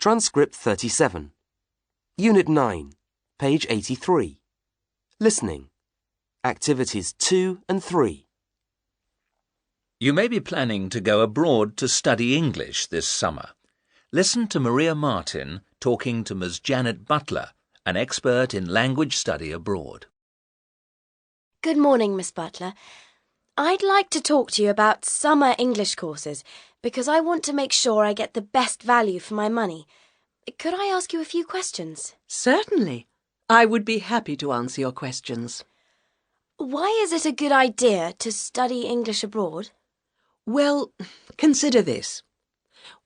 Transcript 37. Unit 9, page 83. Listening. Activities 2 and 3. You may be planning to go abroad to study English this summer. Listen to Maria Martin talking to Ms. Janet Butler, an expert in language study abroad. Good morning, Miss Butler. I'd like to talk to you about summer English courses because I want to make sure I get the best value for my money. Could I ask you a few questions? Certainly. I would be happy to answer your questions. Why is it a good idea to study English abroad? Well, consider this.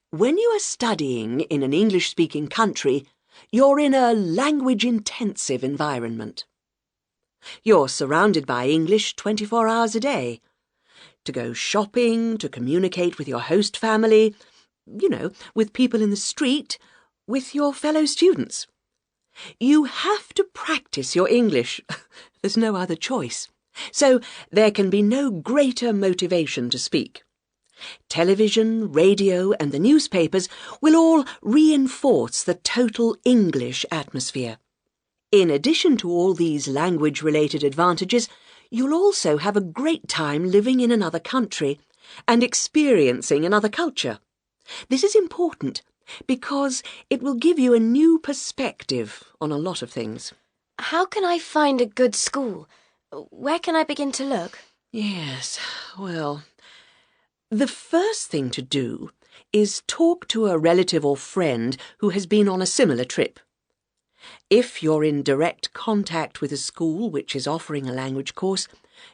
When you are studying in an English-speaking country, you're in a language-intensive environment. You're surrounded by English 24 hours a day. To go shopping, to communicate with your host family, with people in the street, with your fellow students. You have to practice your English. There's no other choice. So there can be no greater motivation to speak. Television, radio, and the newspapers will all reinforce the total English atmosphere. In addition to all these language-related advantages, you'll also have a great time living in another country and experiencing another culture. This is important because it will give you a new perspective on a lot of things. How can I find a good school? Where can I begin to look? Yes, well, the first thing to do is talk to a relative or friend who has been on a similar trip. If you're in direct contact with a school which is offering a language course,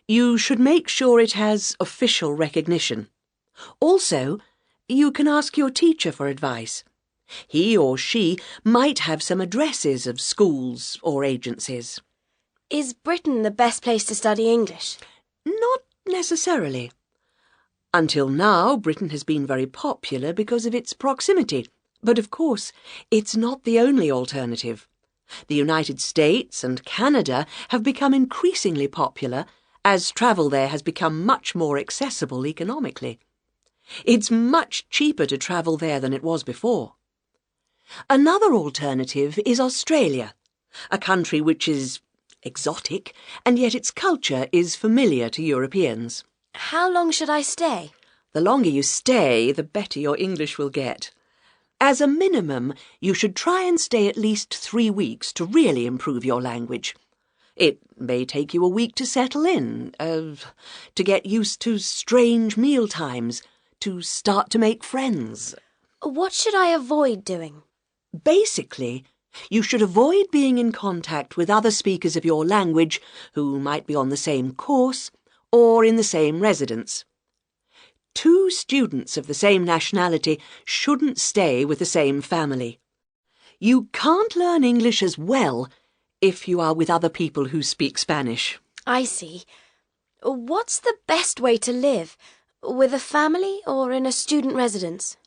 you should make sure it has official recognition. Also, you can ask your teacher for advice. He or she might have some addresses of schools or agencies. Is Britain the best place to study English? Not necessarily. Until now, Britain has been very popular because of its proximity. But of course, it's not the only alternative. The United States and Canada have become increasingly popular as travel there has become much more accessible economically. It's much cheaper to travel there than it was before. Another alternative is Australia, a country which is exotic, and yet its culture is familiar to Europeans. How long should I stay? The longer you stay, the better your English will get. As a minimum, you should try and stay at least 3 weeks to really improve your language. It may take you a week to settle in, to get used to strange meal times, to start to make friends. What should I avoid doing? Basically, you should avoid being in contact with other speakers of your language who might be on the same course or in the same residence. 2 students of the same nationality shouldn't stay with the same family. You can't learn English as well if you are with other people who speak Spanish. I see. What's the best way to live? With a family or in a student residence?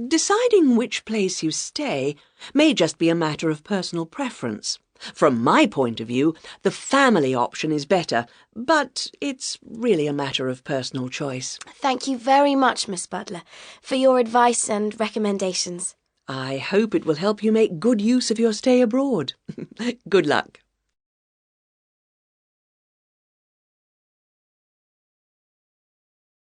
Deciding which place you stay may just be a matter of personal preference. From my point of view, the family option is better, but it's really a matter of personal choice. Thank you very much, Miss Butler, for your advice and recommendations. I hope it will help you make good use of your stay abroad. Good luck.